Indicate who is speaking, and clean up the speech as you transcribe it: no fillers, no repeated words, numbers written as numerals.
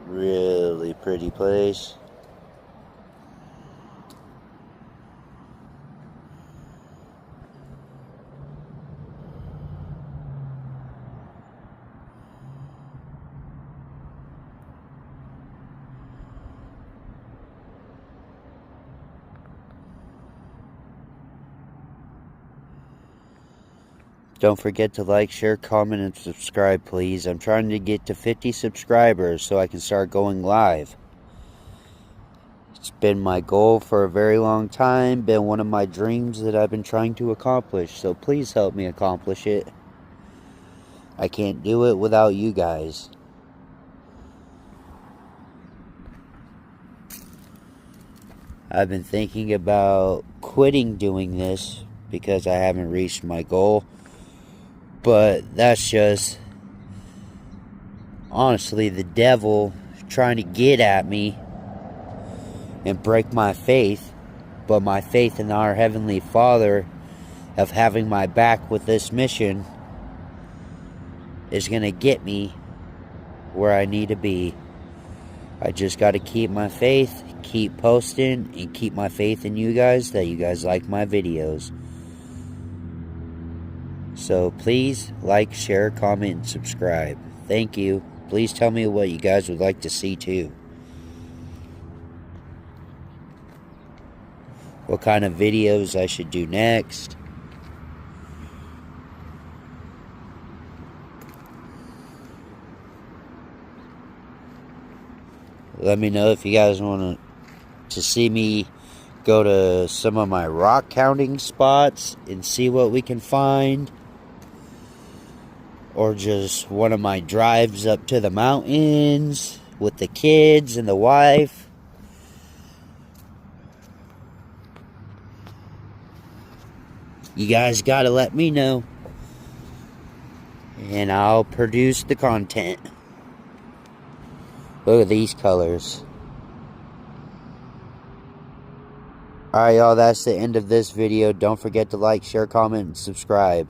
Speaker 1: Really pretty place. Don't forget to like, share, comment, and subscribe, please. I'm trying to get to 50 subscribers so I can start going live. It's been my goal for a very long time, been one of my dreams that I've been trying to accomplish, so please help me accomplish it. I can't do it without you guys. I've been thinking about quitting doing this because I haven't reached my goal. But that's just, honestly, the devil trying to get at me and break my faith. But my faith in our Heavenly Father of having my back with this mission is going to get me where I need to be. I just got to keep my faith, keep posting, and keep my faith in you guys that you guys like my videos. So please like, share, comment, and subscribe. Thank you. Please tell me what you guys would like to see too. What kind of videos I should do next. Let me know if you guys want to see me go to some of my rock counting spots and see what we can find. Or just one of my drives up to the mountains with the kids and the wife. You guys gotta let me know. And I'll produce the content. Look at these colors. Alright, y'all, that's the end of this video. Don't forget to like, share, comment, and subscribe.